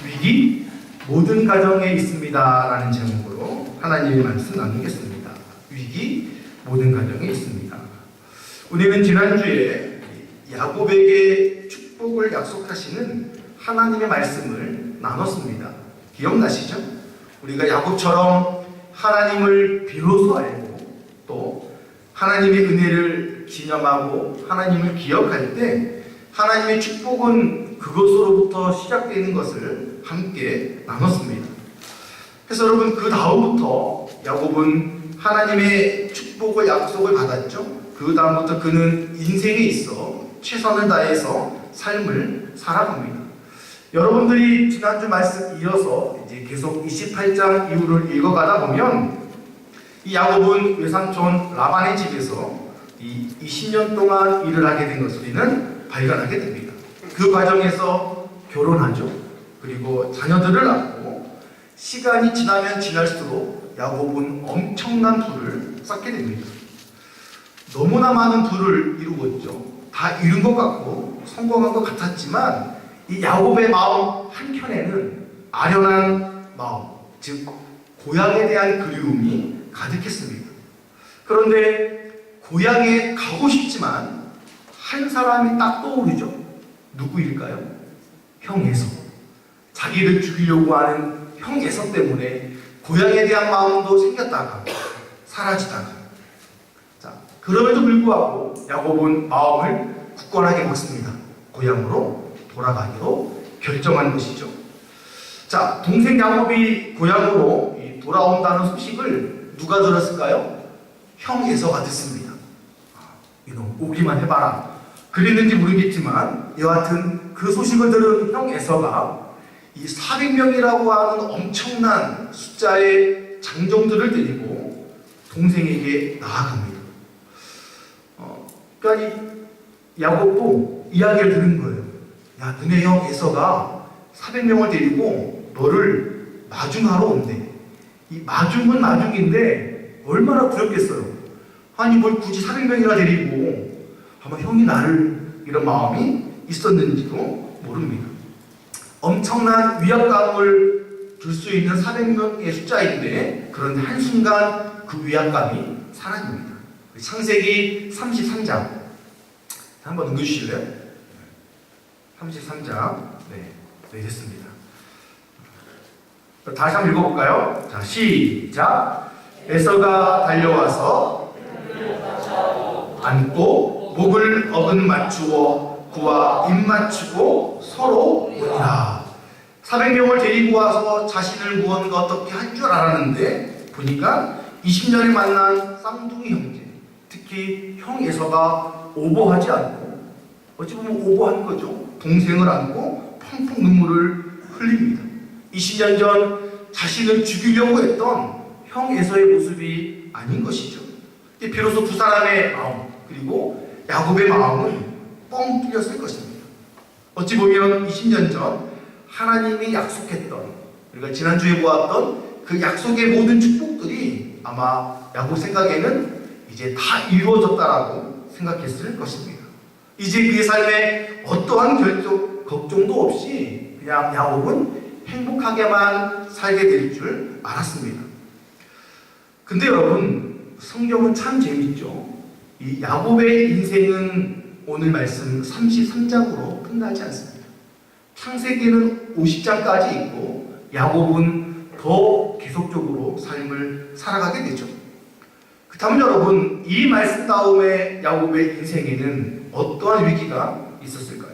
위기 모든 가정에 있습니다 라는 제목으로 하나님의 말씀 나누겠습니다. 위기 모든 가정에 있습니다. 우리는 지난주에 야곱에게 축복을 약속하시는 하나님의 말씀을 나눴습니다. 기억나시죠? 우리가 야곱처럼 하나님을 비로소 알고 또 하나님의 은혜를 기념하고 하나님을 기억할 때 하나님의 축복은 그것으로부터 시작되는 것을 함께 나눴습니다. 그래서 여러분, 그 다음부터 야곱은 하나님의 축복을 약속을 받았죠. 그 다음부터 그는 인생에 있어 최선을 다해서 삶을 살아갑니다. 여러분들이 지난주 말씀 이어서 이제 계속 28장 이후를 읽어가다 보면 이 야곱은 외삼촌 라반의 집에서 이 20년 동안 일을 하게 된 것을 우리는 발견하게 됩니다. 그 과정에서 결혼하죠. 그리고 자녀들을 낳고 시간이 지나면 지날수록 야곱은 엄청난 부를 쌓게 됩니다. 너무나 많은 부를 이루었죠. 다 이룬 것 같고 성공한 것 같았지만 이 야곱의 마음 한켠에는 아련한 마음, 즉 고향에 대한 그리움이 가득했습니다. 그런데 고향에 가고 싶지만 한 사람이 딱 떠오르죠. 누구일까요? 형 에서. 자기를 죽이려고 하는 형 에서 때문에 고향에 대한 마음도 생겼다가 사라지다가, 자, 그럼에도 불구하고 야곱은 마음을 굳건하게 먹습니다. 고향으로 돌아가기로 결정한 것이죠. 자, 동생 야곱이 고향으로 돌아온다는 소식을 누가 들었을까요? 형 에서가 듣습니다. 이놈 오기만 해봐라. 그랬는지 모르겠지만 여하튼 그 소식을 들은 형 에서가 이 400명이라고 하는 엄청난 숫자의 장정들을 데리고 동생에게 나아갑니다. 그러니까 이 야곱도 이야기를 들은 거예요. 야, 너네 형 에서가 400명을 데리고 너를 마중하러 온대. 이 마중은 마중인데 얼마나 두렵겠어요. 아니 뭘 굳이 400명이나 데리고, 아마 형이 나를, 이런 마음이 있었는지도 모릅니다. 엄청난 위압감을 줄 수 있는 400명의 숫자인데, 그런데 한순간 그 위압감이 사라집니다. 창세기 33장 한번 읽어주실래요? 33장. 네, 됐습니다. 다시 한번 읽어볼까요? 자, 시작. 에서가 달려와서 안고 목을 어긋 맞추어 그와 입 맞추고 서로 우니라. 400명을 데리고 와서 자신을 무언가 어떻게 할 줄 알았는데 보니까 20년을 만난 쌍둥이 형제, 특히 형 에서가 오버하지 않고, 어찌 보면 오버한 거죠. 동생을 안고 펑펑 눈물을 흘립니다. 20년 전 자신을 죽이려고 했던 형 에서의 모습이 아닌 것이죠. 비로소 두 사람의 마음, 그리고 야곱의 마음은 뻥 뚫렸을 것입니다. 어찌 보면 20년 전 하나님이 약속했던, 우리가 지난주에 보았던 그 약속의 모든 축복들이 아마 야곱 생각에는 이제 다 이루어졌다라고 생각했을 것입니다. 이제 그의 삶에 어떠한 걱정도 없이 그냥 야곱은 행복하게만 살게 될 줄 알았습니다. 근데 여러분, 성경은 참 재밌죠. 이 야곱의 인생은 오늘 말씀 33장으로 끝나지 않습니다. 창세기는 50장까지 있고 야곱은 더 계속적으로 삶을 살아가게 되죠. 그렇다면 여러분, 이 말씀 다음에 야곱의 인생에는 어떠한 위기가 있었을까요?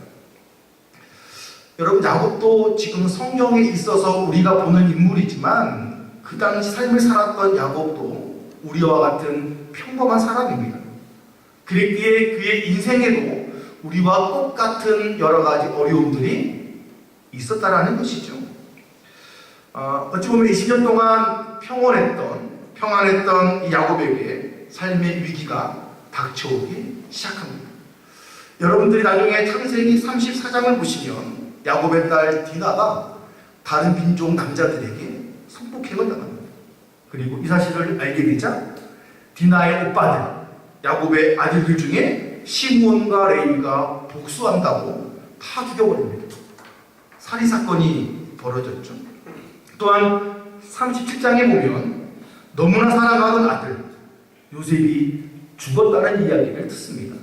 여러분, 야곱도 지금 성경에 있어서 우리가 보는 인물이지만 그 당시 삶을 살았던 야곱도 우리와 같은 평범한 사람입니다. 그랬기에 그의 인생에도 우리와 똑같은 여러 가지 어려움들이 있었다라는 것이죠. 어찌 보면 20년 동안 평안했던 이 야곱에게 삶의 위기가 닥쳐오기 시작합니다. 여러분들이 나중에 창세기 34장을 보시면 야곱의 딸 디나가 다른 민족 남자들에게 성폭행을 당합니다. 그리고 이 사실을 알게 되자 디나의 오빠들, 야곱의 아들들 중에 시므온과 레위가 복수한다고 다 죽여버립니다. 살인사건이 벌어졌죠. 또한 37장에 보면 너무나 사랑하던 아들 요셉이 죽었다는 이야기를 듣습니다.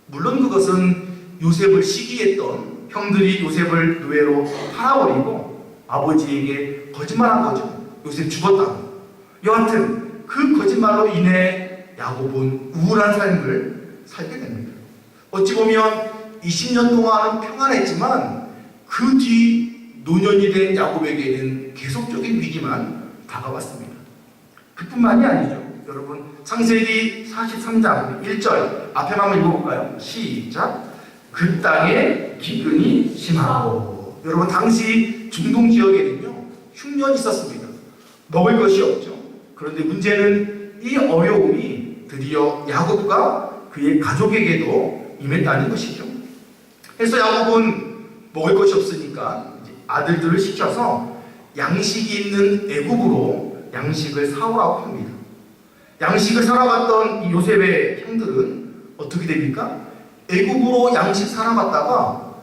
물론 그것은 요셉을 시기했던 형들이 요셉을 노예로 팔아버리고 아버지에게 거짓말한 거죠. 요셉 죽었다고. 여하튼 그 거짓말로 인해 야곱은 우울한 삶을 살게 됩니다. 어찌 보면 20년 동안은 평안했지만 그 뒤 노년이 된 야곱에게는 계속적인 위기만 다가왔습니다. 그뿐만이 아니죠. 여러분 창세기 43장 1절 앞에만 한번 읽어볼까요? 시작. 그 땅에 기근이 심하고. 여러분 당시 중동 지역에는요 흉년이 있었습니다. 먹을 것이 없죠. 그런데 문제는 이 어려움이 드디어 야곱과 그의 가족에게도 임했다는 것이죠. 그래서 야곱은 먹을 것이 없으니까 이제 아들들을 시켜서 양식이 있는 애굽으로 양식을 사오라고 합니다. 양식을 사러 갔던 이 요셉의 형들은 어떻게 됩니까? 애굽으로 양식 사러 갔다가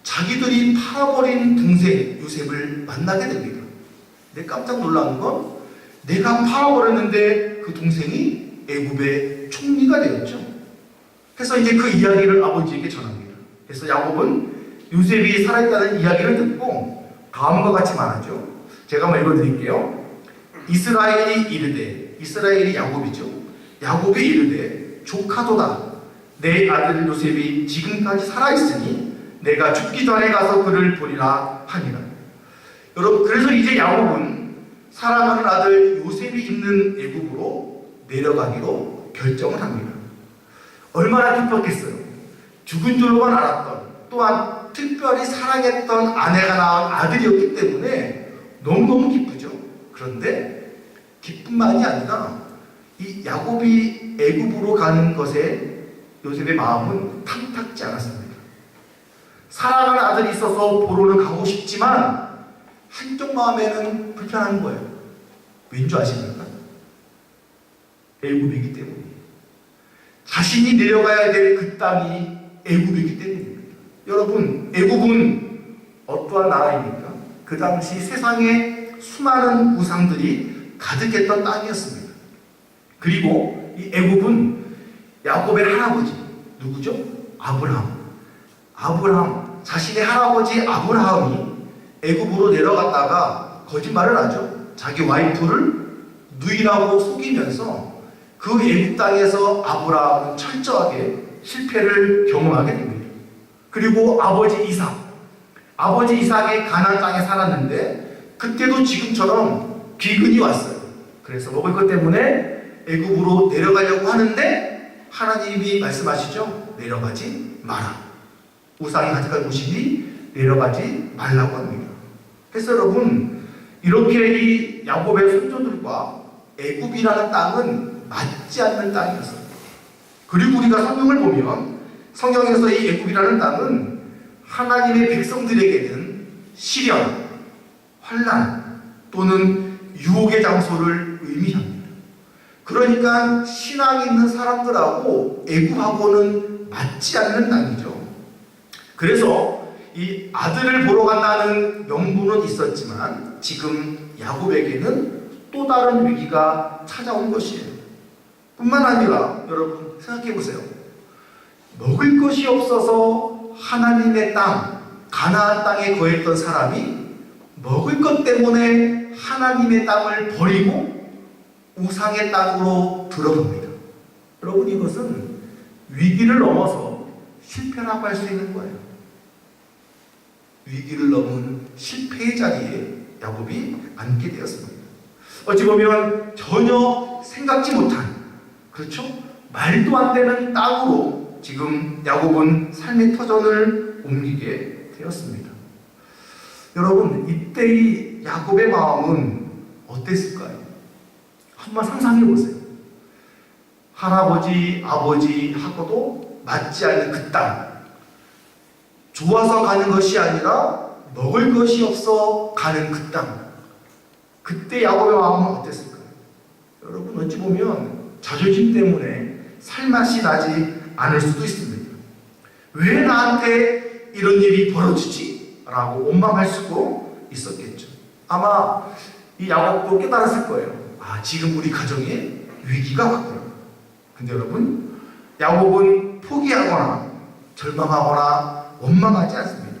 자기들이 팔아버린 동생 요셉을 만나게 됩니다. 근데 깜짝 놀라는 건 내가 팔아버렸는데 그 동생이 애굽의 총리가 되었죠. 그래서 이제 그 이야기를 아버지에게 전합니다. 그래서 야곱은 요셉이 살아있다는 이야기를 듣고 다음과 같이 말하죠. 제가 한번 읽어드릴게요. 이스라엘이 이르되, 이스라엘이 야곱이죠. 야곱이 이르되 조카도다. 내 아들 요셉이 지금까지 살아있으니 내가 죽기 전에 가서 그를 보리라 하니라. 여러분 그래서 이제 야곱은 사랑하는 아들 요셉이 있는 애굽으로 내려가기로 결정을 합니다. 얼마나 기뻤겠어요. 죽은 줄로만 알았던, 또한 특별히 사랑했던 아내가 낳은 아들이었기 때문에 너무너무 기쁘죠. 그런데 기쁨만이 아니라 이 야곱이 애굽으로 가는 것에 요셉의 마음은 탐탁지 않았습니다. 사랑하는 아들이 있어서 보러는 가고 싶지만 한쪽 마음에는 불편한 거예요. 왠 줄 아십니까? 애굽이기 때문이에요. 자신이 내려가야 될 그 땅이 애굽이기 때문입니다. 여러분, 애굽은 어떠한 나라입니까? 그 당시 세상에 수많은 우상들이 가득했던 땅이었습니다. 그리고 이 애굽은 야곱의 할아버지 누구죠? 아브라함, 자신의 할아버지 아브라함이 애굽으로 내려갔다가 거짓말을 하죠. 자기 와이프를 누이라고 속이면서 그 애굽 땅에서 아브라함은 철저하게 실패를 경험하게 됩니다. 그리고 아버지 이삭이 가나안 땅에 살았는데 그때도 지금처럼 기근이 왔어요. 그래서 먹을 것 때문에 애굽으로 내려가려고 하는데 하나님이 말씀하시죠. 내려가지 마라. 우상이 가져갈 곳이니 내려가지 말라고 합니다. 그래서 여러분 이렇게 이 야곱의 손조들과 애굽이라는 땅은 맞지 않는 땅이었어요. 그리고 우리가 성경을 보면 성경에서 이 애굽이라는 땅은 하나님의 백성들에게는 시련, 환난 또는 유혹의 장소를 의미합니다. 그러니까 신앙 있는 사람들하고 애굽하고는 맞지 않는 땅이죠. 그래서 이 아들을 보러 간다는 명분은 있었지만 지금 야곱에게는 또 다른 위기가 찾아온 것이에요. 뿐만 아니라 여러분 생각해 보세요. 먹을 것이 없어서 하나님의 땅, 가나안 땅에 거했던 사람이 먹을 것 때문에 하나님의 땅을 버리고 우상의 땅으로 들어갑니다. 여러분 이것은 위기를 넘어서 실패라고 할 수 있는 거예요. 위기를 넘은 실패의 자리에 야곱이 앉게 되었습니다. 어찌 보면 전혀 생각지 못한, 그렇죠? 말도 안 되는 땅으로 지금 야곱은 삶의 터전을 옮기게 되었습니다. 여러분 이때의 야곱의 마음은 어땠을까요? 한번 상상해 보세요. 할아버지, 아버지하고도 맞지 않는 그 땅, 좋아서 가는 것이 아니라 먹을 것이 없어 가는 그 땅, 그때 야곱의 마음은 어땠을까요? 여러분 어찌 보면 자존심 때문에 살맛이 나지 않을 수도 있습니다. 왜 나한테 이런 일이 벌어지지? 라고 원망할 수도 있었겠죠. 아마 이 야곱도 깨달았을 거예요. 아, 지금 우리 가정에 위기가 왔구나. 근데 여러분, 야곱은 포기하거나 절망하거나 원망하지 않습니다.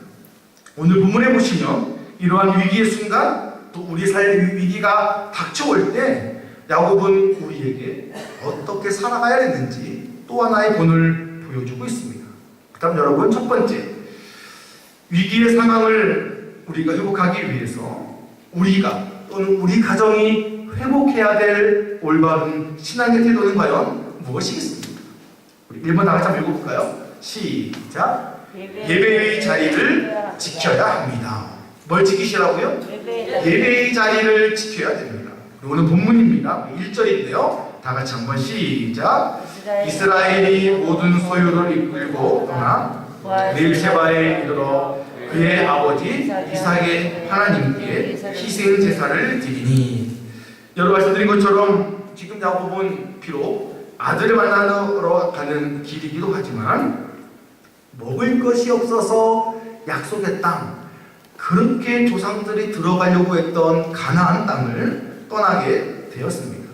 오늘 본문에 보시면 이러한 위기의 순간, 또 우리 삶의 위기가 닥쳐올 때 야곱은 우리에게 어떻게 살아가야 되는지 또 하나의 본을 보여주고 있습니다. 그 다음 여러분, 첫 번째, 위기의 상황을 우리가 회복하기 위해서 우리가 또는 우리 가정이 회복해야 될 올바른 신앙의 태도는 과연 무엇이겠습니까? 우리 1번 다 같이 한번 읽어볼까요? 시작! 예배의 자리를 지켜야 합니다. 뭘 지키시라고요? 예배의 자리를 지켜야 됩니다. 오늘 본문입니다. 1절인데요. 다 같이 한번 시작! 이스라엘이 모든 소유를 이끌고 떠나 베엘세바에 이르러 그의 아버지 이삭의 하나님께 희생 제사를 드리니. 여러 말씀드린 것처럼 지금 야곱은 비록 아들을 만나러 가는 길이기도 하지만 먹을 것이 없어서 약속의 땅, 그렇게 조상들이 들어가려고 했던 가나안 땅을 떠나게 되었습니다.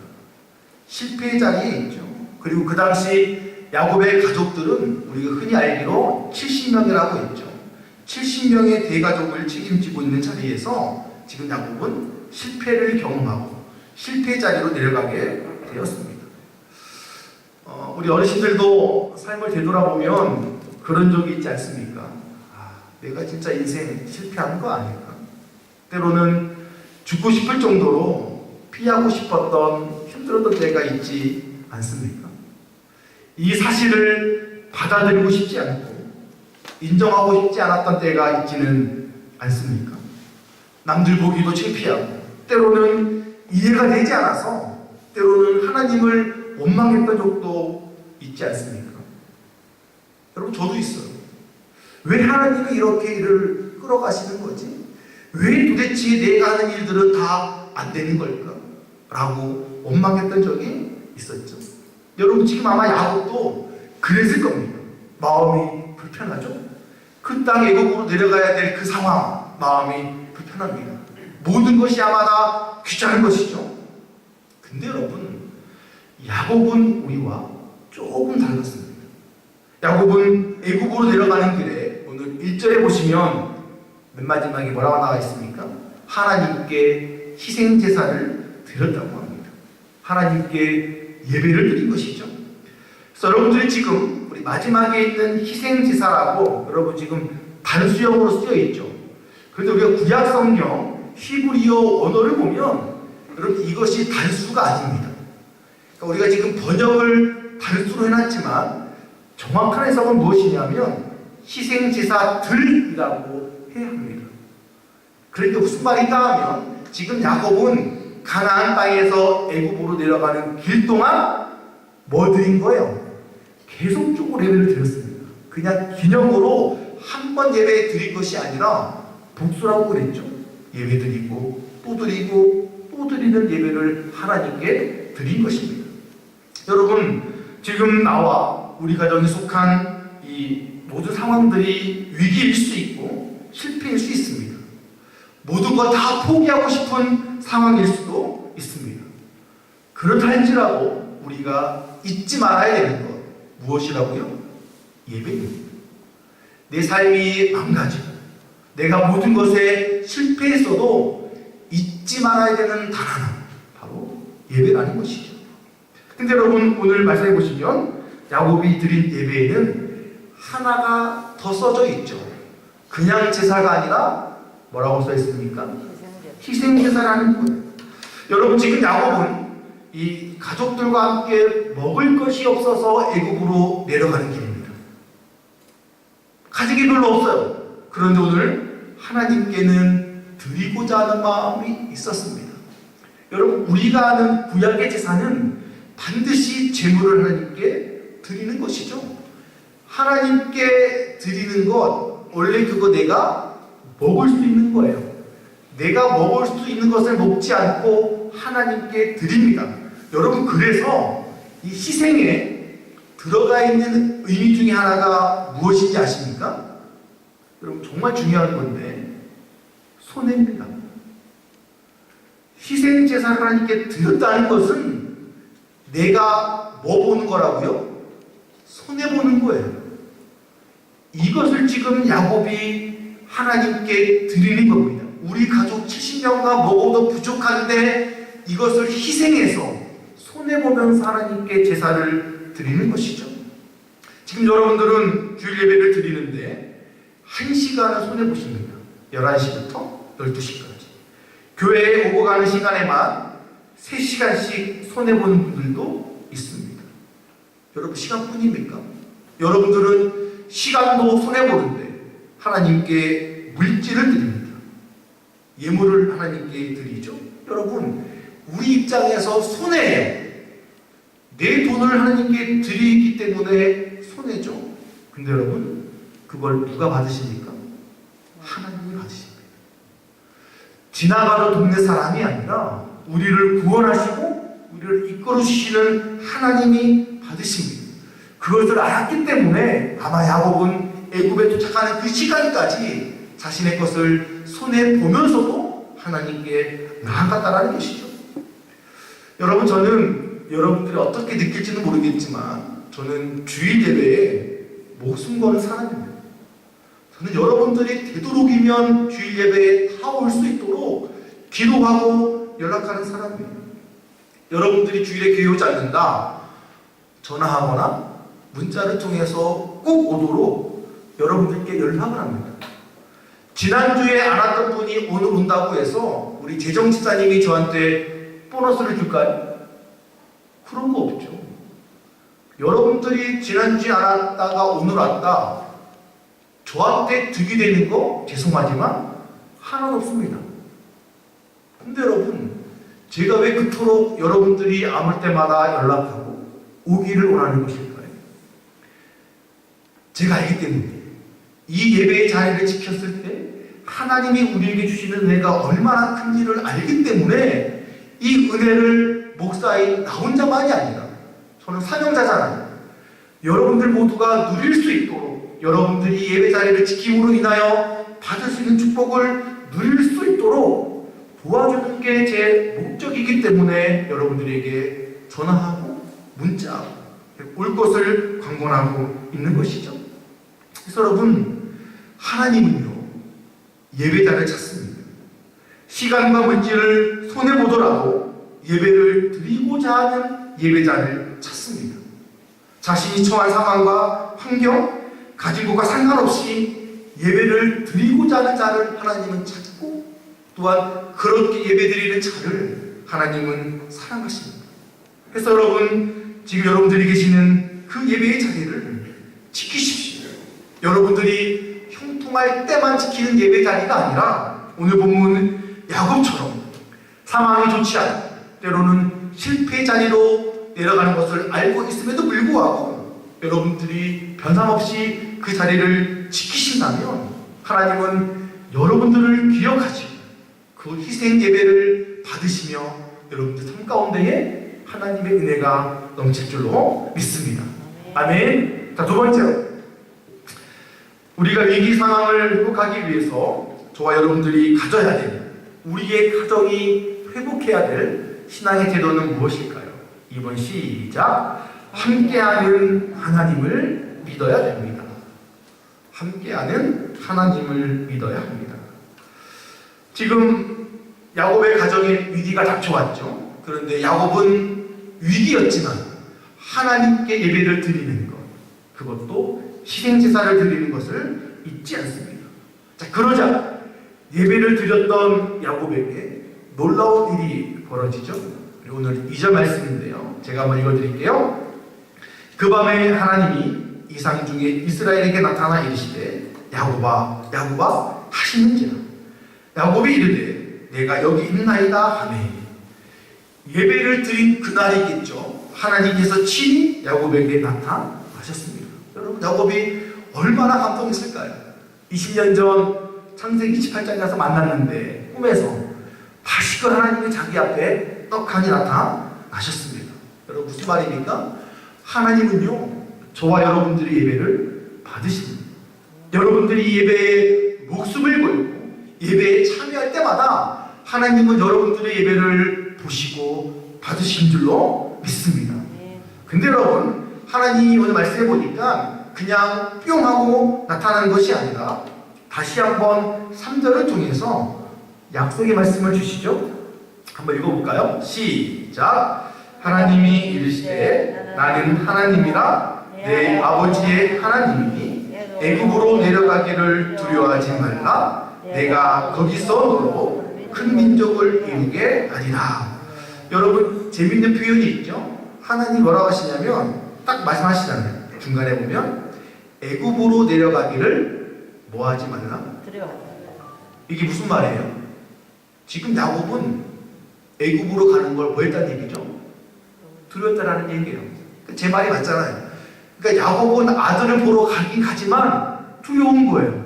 실패의 자리에 있죠. 그리고 그 당시 야곱의 가족들은 우리가 흔히 알기로 70명이라고 했죠. 70명의 대가족을 책임지고 있는 자리에서 지금 야곱은 실패를 경험하고 실패의 자리로 내려가게 되었습니다. 우리 어르신들도 삶을 되돌아보면 그런 적이 있지 않습니까? 아, 내가 진짜 인생 실패한 거 아닐까? 때로는 죽고 싶을 정도로 피하고 싶었던 힘들었던 때가 있지 않습니까? 이 사실을 받아들이고 싶지 않고 인정하고 싶지 않았던 때가 있지는 않습니까? 남들 보기도 창피하고 때로는 이해가 되지 않아서 때로는 하나님을 원망했던 적도 있지 않습니까? 여러분, 저도 있어요. 왜 하나님이 이렇게 일을 끌어가시는 거지? 왜 도대체 내가 하는 일들은 다 안 되는 걸까? 라고 원망했던 적이 있었죠. 여러분, 지금 아마 야곱도 그랬을 겁니다. 마음이 불편하죠? 그 땅 애국으로 내려가야 될 그 상황, 마음이 불편합니다. 모든 것이 아마 다 귀찮은 것이죠. 근데 여러분, 야곱은 우리와 조금 달랐습니다. 야곱은 애국으로 내려가는 길에 오늘 1절에 보시면 맨 마지막에 뭐라고 나와 있습니까? 하나님께 희생제사를 드렸다고 합니다. 하나님께 예배를 드린 것이죠. 그래서 여러분들이 지금 우리 마지막에 있는 희생제사라고 여러분 지금 단수형으로 쓰여 있죠. 그런데 우리가 구약 성경 히브리어 언어를 보면 여러분 이것이 단수가 아닙니다. 그러니까 우리가 지금 번역을 단수로 해놨지만 정확한 해석은 무엇이냐면 희생제사들이라고 해야 합니다. 그러니까 무슨 말이다 하면 지금 야곱은 가나안 땅에서 애굽으로 내려가는 길 동안 뭐 드린 거예요? 계속적으로 예배를 드렸습니다. 그냥 기념으로 한 번 예배 드린 것이 아니라 복수라고 그랬죠. 예배 드리고 또 드리고 또 드리는 예배를 하나님께 드린 것입니다. 여러분, 지금 나와 우리 가정에 속한 이 모든 상황들이 위기일 수 있고 실패일 수 있습니다. 모든 것 다 포기하고 싶은 상황일 수도 있습니다. 그렇다 할지라도 우리가 잊지 말아야 되는 것 무엇이라고요? 예배입니다. 내 삶이 망가지고 내가 모든 것에 실패했어도 잊지 말아야 되는 단 하나, 바로 예배라는 것이죠. 근데 여러분, 오늘 말씀해 보시면 야곱이 드린 예배에는 하나가 더 써져 있죠. 그냥 제사가 아니라 뭐라고 써 있습니까? 희생제사라는 거예요. 여러분, 지금 야곱은 이 가족들과 함께 먹을 것이 없어서 애굽으로 내려가는 길입니다. 가족이 별로 없어요. 그런데 오늘 하나님께는 드리고자 하는 마음이 있었습니다. 여러분, 우리가 아는 구약의 제사는 반드시 제물을 하나님께 드리는 것이죠. 하나님께 드리는 것, 원래 그거 내가 먹을 수 있는 거예요. 내가 먹을 수 있는 것을 먹지 않고 하나님께 드립니다. 여러분, 그래서 이 희생에 들어가 있는 의미 중에 하나가 무엇인지 아십니까? 여러분 정말 중요한 건데 손해입니다. 희생제사를 하나님께 드렸다는 것은 내가 뭐 보는 거라고요? 손해보는 거예요. 이것을 지금 야곱이 하나님께 드리는 겁니다. 우리 가족 70명과 먹어도 부족한데 이것을 희생해서 손해보면서 하나님께 제사를 드리는 것이죠. 지금 여러분들은 주일 예배를 드리는데 1시간을 손해보십니다. 11시부터 12시까지. 교회에 오고 가는 시간에만 3시간씩 손해보는 분들도 있습니다. 여러분 시간뿐입니까? 여러분들은 시간도 손해보는데 하나님께 물질을 드립니다. 예물을 하나님께 드리죠. 여러분 우리 입장에서 손해예요. 내 돈을 하나님께 드리기 때문에 손해죠. 근데 여러분 그걸 누가 받으십니까? 하나님이 받으십니다. 지나가는 동네 사람이 아니라 우리를 구원하시고 우리를 이끌어 주시는 하나님이 받으십니다. 그것을 알았기 때문에 아마 야곱은 애굽에 도착하는 그 시간까지 자신의 것을 손해 보면서도 하나님께 나아갔다라는 것이죠. 여러분 저는 여러분들이 어떻게 느낄지는 모르겠지만 저는 주일 예배에 목숨 거는 사람입니다. 저는 여러분들이 되도록이면 주일 예배에 다 올 수 있도록 기도하고 연락하는 사람입니다. 여러분들이 주일에 교회 오지 않는다 전화하거나 문자를 통해서 꼭 오도록 여러분들께 연락을 합니다. 지난주에 안 왔던 분이 오늘 온다고 해서 우리 재정지사님이 저한테 보너스를 줄까요? 그런 거 없죠. 여러분들이 지난주에 안 왔다가 오늘 왔다 저한테 득이 되는 거 죄송하지만 하나도 없습니다. 근데 여러분 제가 왜 그토록 여러분들이 아물 때마다 연락하고 오기를 원하는 것일까요? 제가 알기 때문에 이 예배의 자리를 지켰을 때 하나님이 우리에게 주시는 은혜가 얼마나 큰지를 알기 때문에 이 은혜를 목사인 나 혼자만이 아니라 저는 사명자잖아요. 여러분들 모두가 누릴 수 있도록 여러분들이 예배 자리를 지킴으로 인하여 받을 수 있는 축복을 누릴 수 있도록 도와주는 게 제 목적이기 때문에 여러분들에게 전화하고 문자하고 올 것을 광고하고 있는 것이죠. 그래서 여러분 하나님은요 예배자를 찾습니다. 시간과 물질을 손해보더라도 예배를 드리고자 하는 예배자를 찾습니다. 자신이 처한 상황과 환경, 가진 것과 상관없이 예배를 드리고자 하는 자를 하나님은 찾고 또한 그렇게 예배드리는 자를 하나님은 사랑하십니다. 그래서 여러분 지금 여러분들이 계시는 그 예배의 자리를 지키십시오. 여러분들이 형통할 때만 지키는 예배 자리가 아니라 오늘 본문 야곱처럼 상황이 좋지 않고 때로는 실패 자리로 내려가는 것을 알고 있음에도 불구하고 여러분들이 변함없이 그 자리를 지키신다면 하나님은 여러분들을 기억하시고 그 희생 예배를 받으시며 여러분들 삶 가운데에 하나님의 은혜가 넘칠 줄로 믿습니다. 아멘. 자, 두 번째로 우리가 위기 상황을 회복하기 위해서 저와 여러분들이 가져야 될 우리의 가정이 회복해야 될 신앙의 태도는 무엇일까요? 2번 시작. 함께하는 하나님을 믿어야 됩니다. 함께하는 하나님을 믿어야 합니다. 지금 야곱의 가정에 위기가 닥쳐왔죠. 그런데 야곱은 위기였지만 하나님께 예배를 드리는 것, 그것도 희생제사를 드리는 것을 잊지 않습니다. 자, 그러자 예배를 드렸던 야곱에게 놀라운 일이 벌어지죠. 오늘 2절 말씀인데요. 제가 한번 읽어드릴게요. 그 밤에 하나님이 이상 중에 이스라엘에게 나타나 이르시되 야곱아 야곱아 하시는지라. 야곱이 이르되 내가 여기 있나이다 하매. 예배를 드린 그날이겠죠. 하나님께서 친히 야곱에게 나타나셨습니다. 여러분 야곱이 얼마나 감동했을까요? 20년 전 창세기 18장에 가서 만났는데 꿈에서 다시금 하나님이 자기 앞에 떡하니 나타나셨습니다. 여러분 무슨 말입니까? 하나님은요 저와 여러분들의 예배를 받으십니다. 여러분들이 이 예배에 목숨을 걸고 예배에 참여할 때마다 하나님은 여러분들의 예배를 보시고 받으신 줄로 믿습니다. 근데 여러분, 하나님이 오늘 말씀해 보니까 그냥 뿅 하고 나타나는 것이 아니라 다시 한번 3절을 통해서 약속의 말씀을 주시죠. 한번 읽어볼까요? 시작. 하나님이 이르시되 나는 하나님이라 내 아버지의 하나님이니 애굽으로 내려가기를 두려워하지 말라. 내가 거기서 너로 큰 민족을 이루게 하리라. 여러분, 재밌는 표현이 있죠? 하나님 뭐라고 하시냐면 딱 말씀하시잖아요. 중간에 보면 애굽으로 내려가기를 뭐 하지 말라? 이게 무슨 말이에요? 지금 야곱은 애굽으로 가는 걸 뭐 했다는 얘기죠? 두려웠다라는 얘기예요. 제 말이 맞잖아요. 그러니까 야곱은 아들을 보러 가긴 가지만 두려운 거예요.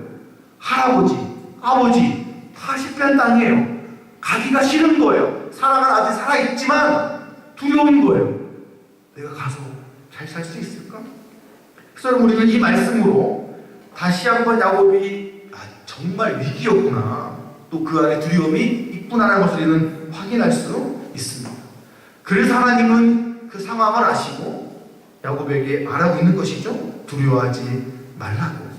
할아버지, 아버지 다 실패한 땅이에요. 가기가 싫은 거예요. 사랑하는 아들이 살아있지만 두려운 거예요. 내가 가서 잘 살 수 있을까? 그래서 우리는 이 말씀으로 다시 한번 야곱이 정말 위기였구나, 또 그 안에 두려움이 있구나라는 것을 우리는 확인할 수 있습니다. 그래서 하나님은 그 상황을 아시고 야곱에게 말하고 있는 것이죠. 두려워하지 말라고.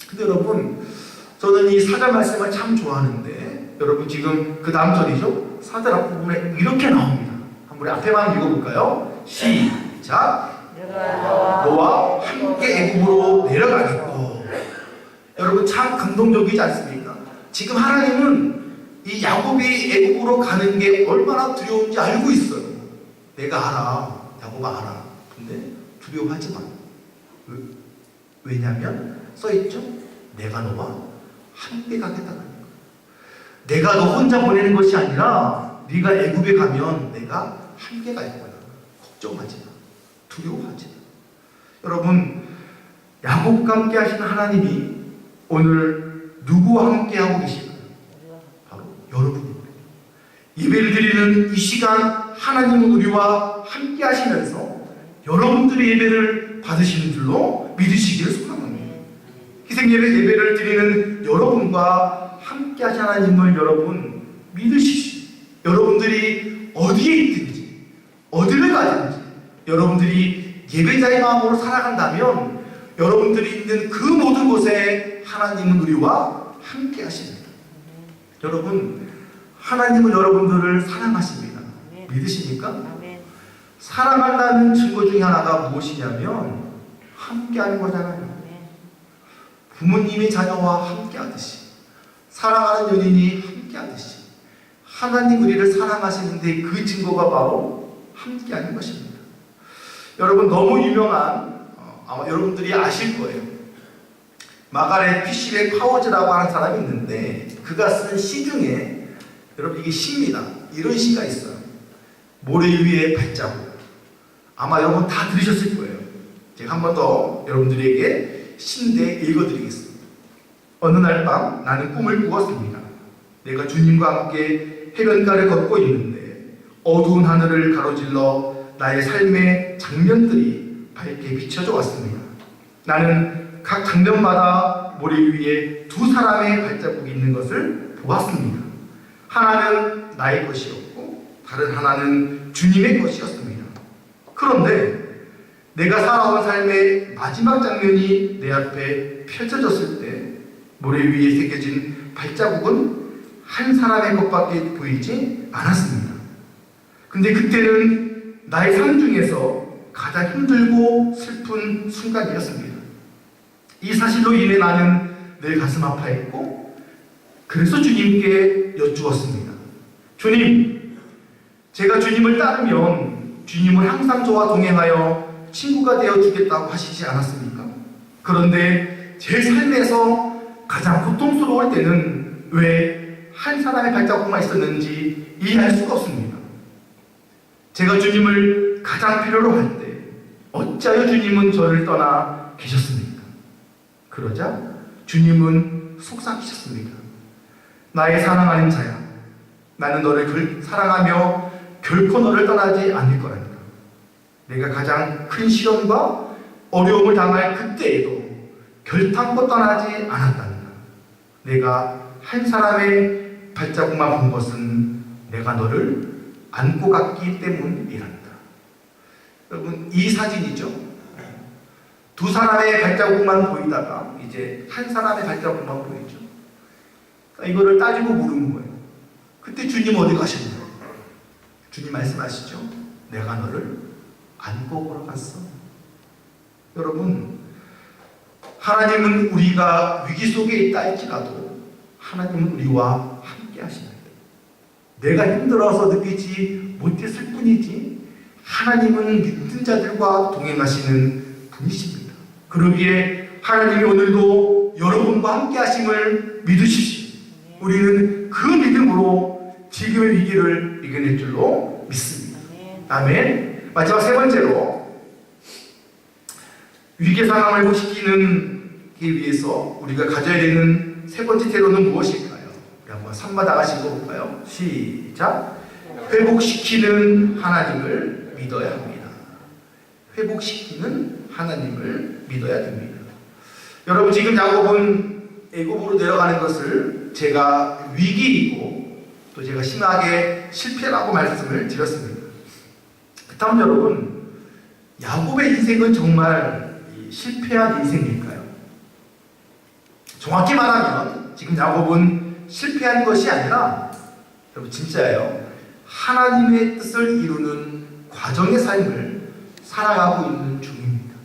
근데 여러분, 저는 이 4절 말씀을 참 좋아하는데, 여러분 지금 그 다음 절이죠. 4절 앞부분에 이렇게 나옵니다. 한번 앞에만 읽어볼까요? 시작. 너와 함께 애굽으로 내려가겠고. 여러분 참 감동적이지 않습니까? 지금 하나님은 이 야곱이 애굽으로 가는 게 얼마나 두려운지 알고 있어요. 내가 알아. 야곱아 알아. 근데 두려워하지 마. 왜냐하면 써있죠? 내가 너와 함께 가겠다는 거예요. 내가 너 혼자 보내는 것이 아니라 네가 애굽에 가면 내가 함께 갈 거야. 걱정하지 마. 두려워하지 마. 여러분, 야곱과 함께 하시는 하나님이 오늘 누구와 함께 하고 계실까요? 바로 여러분입니다. 예배를 드리는 이 시간 하나님은 우리와 함께 하시면서 여러분들의 예배를 받으시는 줄로 믿으시기를 소망합니다. 희생예배를 드리는 여러분과 함께 하신 하나님을 여러분 믿으시죠. 여러분들이 어디에 있든지 어디를 가든지 여러분들이 예배자의 마음으로 살아간다면 여러분들이 있는 그 모든 곳에 하나님은 우리와 함께 하십니다. 여러분, 하나님은 여러분들을 사랑하십니다. 믿으십니까? 사랑한다는 증거 중에 하나가 무엇이냐면 함께 하는 거잖아요. 부모님이 자녀와 함께 하듯이, 사랑하는 연인이 함께 하듯이 하나님 우리를 사랑하시는데 그 증거가 바로 함께 하는 것입니다. 여러분, 너무 유명한, 아마 여러분들이 아실 거예요. 마가렛 피시백 파워즈라고 하는 사람이 있는데 그가 쓴 시 중에, 여러분 이게 시입니다. 이런 시가 있어요. 모래 위에 발자국. 아마 여러분 다 들으셨을 거예요. 제가 한 번 더 여러분들에게 시인데 읽어드리겠습니다. 어느 날 밤 나는 꿈을 꾸었습니다. 내가 주님과 함께 해변가를 걷고 있는데 어두운 하늘을 가로질러 나의 삶의 장면들이 밝게 비춰져 왔습니다. 나는 각 장면마다 모래 위에 두 사람의 발자국이 있는 것을 보았습니다. 하나는 나의 것이었고 다른 하나는 주님의 것이었습니다. 그런데 내가 살아온 삶의 마지막 장면이 내 앞에 펼쳐졌을 때 모래 위에 새겨진 발자국은 한 사람의 것밖에 보이지 않았습니다. 근데 그때는 나의 삶 중에서 가장 힘들고 슬픈 순간이었습니다. 이 사실로 인해 나는 늘 가슴 아파했고, 그래서 주님께 여쭈었습니다. 주님, 제가 주님을 따르면 주님은 항상 저와 동행하여 친구가 되어주겠다고 하시지 않았습니까? 그런데 제 삶에서 가장 고통스러울 때는 왜 한 사람의 발자국만 있었는지 이해할 수가 없습니다. 제가 주님을 가장 필요로 할 때 어찌하여 주님은 저를 떠나 계셨습니까? 그러자 주님은 속삭이셨습니다. 나의 사랑하는 자야, 나는 너를 사랑하며 결코 너를 떠나지 않을 거라니까. 내가 가장 큰 시련과 어려움을 당할 그때에도 결탄코 떠나지 않았단다. 내가 한 사람의 발자국만 본 것은 내가 너를 안고 갔기 때문이란다. 여러분, 이 사진이죠. 두 사람의 발자국만 보이다가 이제 한 사람의 발자국만 보이죠. 이거를 따지고 물은 거예요. 그때 주님 어디 가셨나요? 주님 말씀하시죠. 내가 너를 안고 걸어갔어. 여러분, 하나님은 우리가 위기 속에 있다 할지라도 하나님은 우리와 함께 하십니다. 내가 힘들어서 느끼지 못했을 뿐이지 하나님은 믿는 자들과 동행하시는 분이십니다. 그러기에 하나님이 오늘도 여러분과 함께 하심을 믿으십시오. 우리는 그 믿음으로 지금의 위기를 이겨낼 줄로 믿습니다. 아멘. 마지막 세 번째로, 위기 상황을 회복시키기 위해서 우리가 가져야 되는 세 번째 태도는 무엇일까요? 우리 한번 3마다가씩 읽어볼까요? 시작. 회복시키는 하나님을 믿어야 합니다. 회복시키는 하나님을 믿어야 됩니다. 여러분, 지금 야곱은 애굽으로 내려가는 것을 제가 위기이고 또 제가 심하게 실패라고 말씀을 드렸습니다. 그렇다면 여러분, 야곱의 인생은 정말 실패한 인생일까요? 정확히 말하면 지금 야곱은 실패한 것이 아니라, 여러분 진짜예요, 하나님의 뜻을 이루는 과정의 삶을 살아가고 있는 중입니다.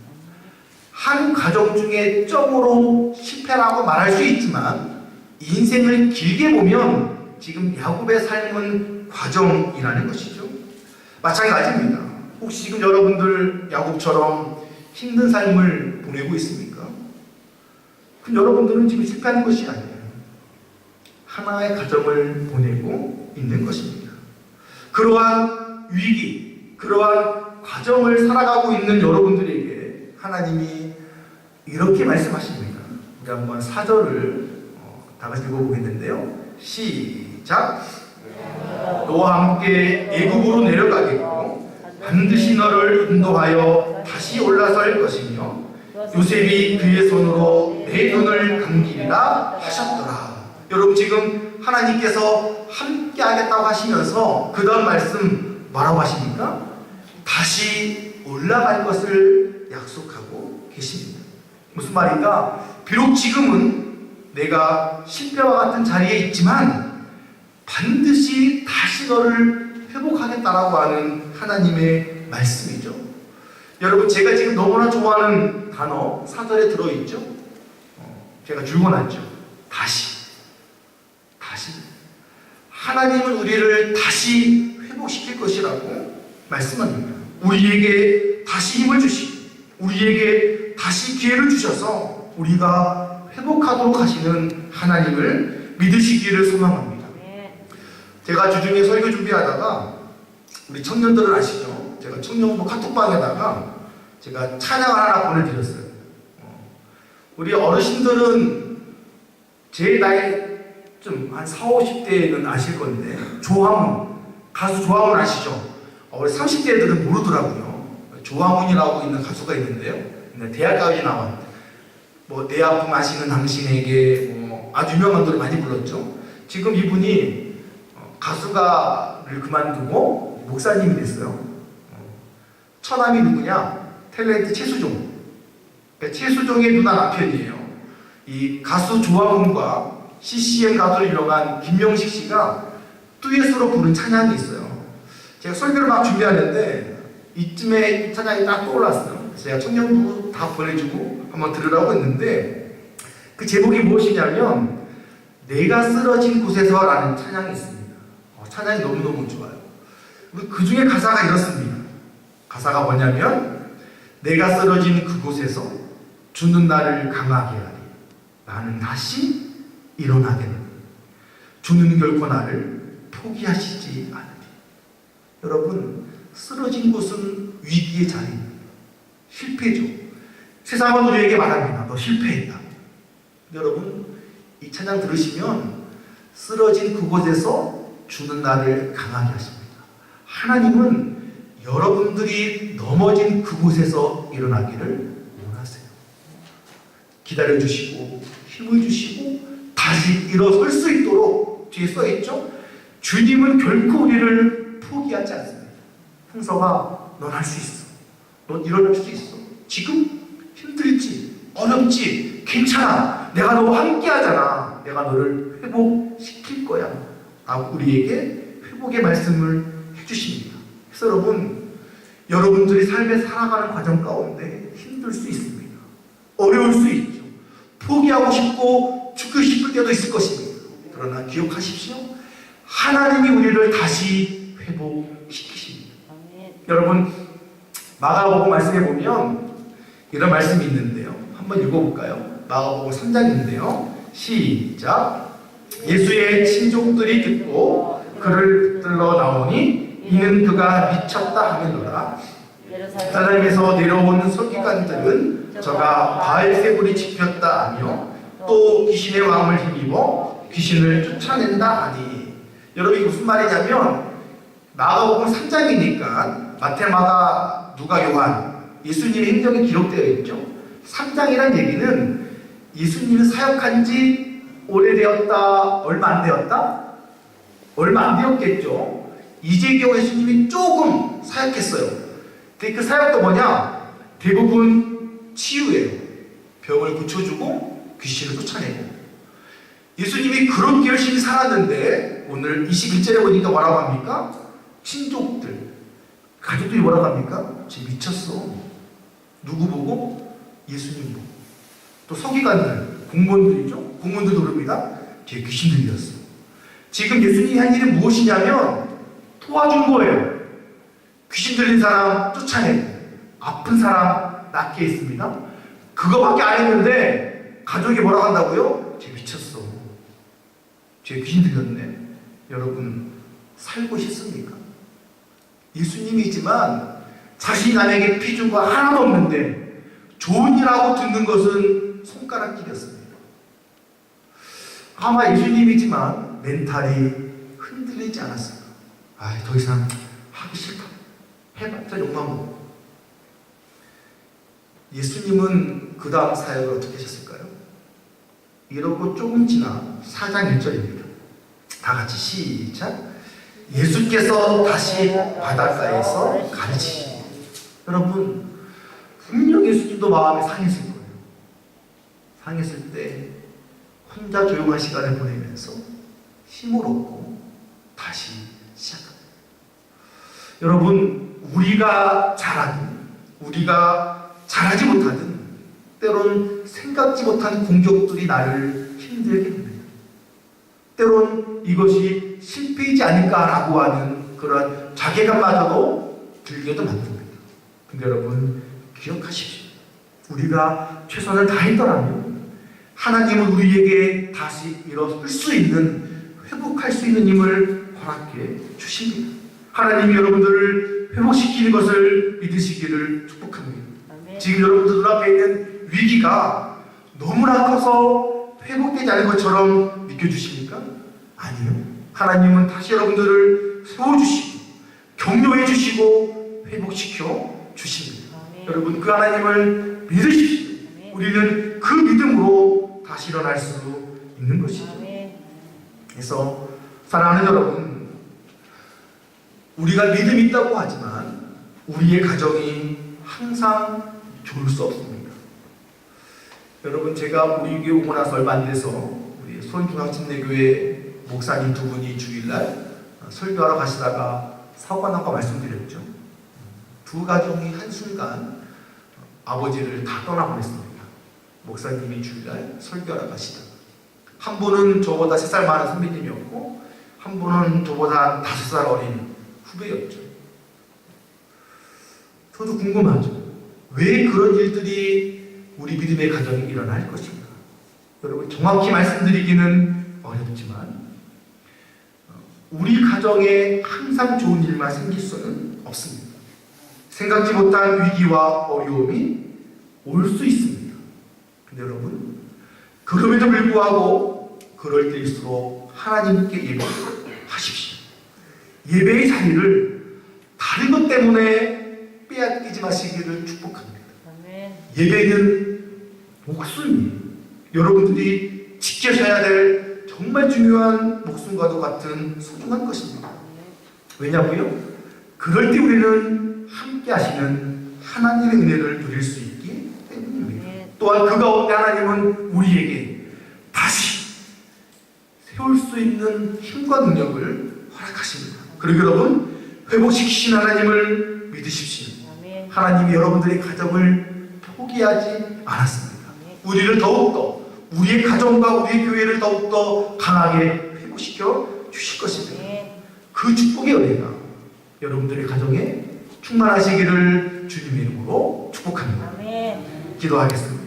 한 과정 중에 점으로 실패라고 말할 수 있지만 인생을 길게 보면 지금 야곱의 삶은 과정이라는 것이죠. 마찬가지입니다. 혹시 지금 여러분들 야곱처럼 힘든 삶을 보내고 있습니까? 그럼 여러분들은 지금 실패하는 것이 아니에요. 하나의 과정을 보내고 있는 것입니다. 그러한 위기, 그러한 과정을 살아가고 있는 여러분들에게 하나님이 이렇게 말씀하십니다. 우리 한번 4절을 다 같이 읽어보겠는데요. 시작. 너와 함께 애굽으로 내려가겠고 반드시 너를 인도하여 다시 올라설 것이며 요셉이 그의 손으로 내 눈을 감기리라 하셨더라. 여러분, 지금 하나님께서 함께 하겠다고 하시면서 그 다음 말씀 뭐라고 하십니까? 다시 올라갈 것을 약속하고 계십니다. 무슨 말인가? 비록 지금은 내가 실패와 같은 자리에 있지만 반드시 다시 너를 회복하겠다라고 하는 하나님의 말씀이죠. 여러분, 제가 지금 너무나 좋아하는 단어 4절에 들어있죠. 제가 줄여놨죠. 다시. 하나님은 우리를 다시 회복시킬 것이라고 말씀합니다. 우리에게 다시 힘을 주시고 우리에게 다시 기회를 주셔서 우리가 회복하도록 하시는 하나님을 믿으시기를 소망합니다. 제가 주중에 설교 준비하다가 우리 청년들은 아시죠? 제가 청년부 카톡방에다가 제가 찬양을 하나 보내드렸어요. 우리 어르신들은 제 나이 좀 한 40, 50대는 아실 건데, 조화문, 가수 조화문 아시죠? 우리 30대들은 모르더라고요. 조화문이라고 있는 가수가 있는데요. 대학까지 나온, 내 아픔 아시는 당신에게 아주 유명한 노래 많이 불렀죠. 지금 이분이 가수가를 그만두고 목사님이 됐어요. 처남이 누구냐? 탤런트 최수종. 최수종의 누나 남편이에요. 이 가수 조화문과 CCM 가수로 유명한 김명식 씨가 듀엣으로 부른 찬양이 있어요. 제가 설교를 막 준비하는데 이쯤에 이 찬양이 딱 떠올랐어요. 제가 청년부 다 보내주고 한번 들으라고 했는데 그 제목이 무엇이냐면 내가 쓰러진 곳에서 라는 찬양이 있습니다. 찬양이 너무너무 좋아요. 그 중에 가사가 이렇습니다. 가사가 뭐냐면 내가 쓰러진 그곳에서 주는 나를 강하게 하리. 나는 다시 일어나겠노니 주는 결코 나를 포기하시지 않으리. 여러분, 쓰러진 곳은 위기의 자리입니다. 실패죠. 세상은 우리에게 말합니다. 너 실패했다. 여러분, 이 찬양 들으시면 쓰러진 그곳에서 주는 나를 강하게 하십니다. 하나님은 여러분들이 넘어진 그곳에서 일어나기를 기다려주시고 힘을 주시고 다시 일어설 수 있도록 뒤에 써있죠. 주님은 결코 우리를 포기하지 않습니다. 형서가 넌 할 수 있어. 넌 일어날 수 있어. 지금 힘들지, 어렵지, 괜찮아. 내가 너와 함께 하잖아. 내가 너를 회복시킬 거야. 라고 우리에게 회복의 말씀을 해주십니다. 그래서 여러분들이 삶에 살아가는 과정 가운데 힘들 수 있습니다. 어려울 수 있죠. 포기하고 싶고 죽고 싶을 때도 있을 것입니다. 그러나 기억하십시오. 하나님이 우리를 다시 회복시키십니다. 여러분, 마가복음 말씀에 보면 이런 말씀이 있는데요. 한번 읽어볼까요? 마가복음 3장인데요. 시작. 예수의 친족들이 듣고 그를 붙들러 나오니 이는 그가 미쳤다 하면서라. 예루살렘에서 내려온 서기관들은 저가 바알세불이 지켰다 하며 또 귀신의 왕을 힘입어 귀신을 쫓아낸다 하니. 여러분, 이게 무슨 말이냐면 마가복음 3장이니까 마태, 마가, 누가, 요한 예수님의 행적이 기록되어 있죠. 3장이란 얘기는 예수님이 사역한 지 오래되었다, 얼마 안 되었다? 얼마 안 되었겠죠. 이재경 예수님이 조금 사역했어요. 근데 그 사역도 뭐냐? 대부분 치유예요. 병을 고쳐주고 귀신을 쫓아내고. 예수님이 그렇게 열심히 살았는데 오늘 21절에 보니까 뭐라고 합니까? 친족들, 가족들이 뭐라고 합니까? 쟤 미쳤어. 누구 보고? 예수님 보고. 또 서기관들, 공무원들이죠? 공무원들도 그럽니다. 쟤 귀신 들렸어. 지금 예수님이 한 일이 무엇이냐면 도와준 거예요. 귀신 들린 사람 쫓아내고 아픈 사람 낫게 했습니다. 그거밖에 안 했는데 가족이 뭐라고 한다고요? 쟤 미쳤어. 쟤 귀신 들렸네. 여러분, 살고 싶습니까? 예수님이지만 자신이 남에게 피 준 거 하나도 없는데 좋은 일하고 듣는 것은 손가락질이었습니다. 아마 예수님이지만 멘탈이 흔들리지 않았을까. 더 이상 하기 싫다. 해봤자 욕만 먹고. 예수님은 그 다음 사역을 어떻게 하셨을까요? 이러고 조금 지나 4장 1절입니다. 다 같이 시작. 예수께서 다시 바닷가에서 가르치시니. 여러분, 분명 예수님도 마음이 상했을 거예요. 상했을 때 혼자 조용한 시간을 보내면서 힘을 얻고 다시 시작합니다. 여러분, 우리가 잘하든 우리가 잘하지 못하든 때론 생각지 못한 공격들이 나를 힘들게 합니다. 때론 이것이 실패이지 않을까라고 하는 그런 자괴감마저도 들게도 만듭니다. 근데 여러분, 기억하십시오. 우리가 최선을 다했더라면 하나님은 우리에게 다시 일어설 수 있는, 회복할 수 있는 힘을 허락해 주십니다. 하나님이 여러분들을 회복시키는 것을 믿으시기를 축복합니다. 아멘. 지금 여러분들 눈앞에 있는 위기가 너무나 커서 회복되지 않은 것처럼 느껴주십니까? 아니요. 하나님은 다시 여러분들을 세워주시고 격려해 주시고 회복시켜 주십니다. 아멘. 여러분, 그 하나님을 믿으십시오. 아멘. 우리는 그 믿음으로 다시 일어날 수 있는 것이죠. 아멘. 그래서 사랑하는 여러분, 우리가 믿음이 있다고 하지만 우리의 가정이 항상 좋을 수 없습니다. 여러분, 제가 우리 교회 오고 나서 얼마 안 돼서 우리 소원중앙침례교회 목사님 두 분이 주일날 설교하러 가시다가 사고가 난 거 말씀드렸죠. 두 가정이 한순간 아버지를 다 떠나보냈습니다. 목사님이 주일날 설교하러 가시다가 한 분은 저보다 3살 많은 선배님이었고 한 분은 저보다 5살 어린 후배였죠. 저도 궁금하죠. 왜 그런 일들이 우리 믿음의 가정에 일어날 것인가? 여러분, 정확히 말씀드리기는 어렵지만 우리 가정에 항상 좋은 일만 생길 수는 없습니다. 생각지 못한 위기와 어려움이 올 수 있습니다. 근데 여러분, 그럼에도 불구하고 그럴 때일수록 하나님께 예배하십시오. 예배의 자리를 다른 것 때문에 빼앗기지 마시기를 축복합니다. 아멘. 예배는 목숨이에요. 여러분들이 지켜셔야 될 정말 중요한 목숨과도 같은 소중한 것입니다. 왜냐고요? 그럴 때 우리는 함께 하시는 하나님의 은혜를 누릴 수 있기 때문입니다. 또한 그 가운데 하나님은 우리에게 다시 세울 수 있는 힘과 능력을 허락하십니다. 그리고 여러분, 회복시키신 하나님을 믿으십시오. 하나님이 여러분들의 가정을 포기하지 않았습니다. 우리를 더욱더, 우리의 가정과 우리의 교회를 더욱더 강하게 회복시켜 주실 것입니다. 그 축복의 은혜가 여러분들의 가정에 충만하시기를 주님의 이름으로 축복합니다. 기도하겠습니다.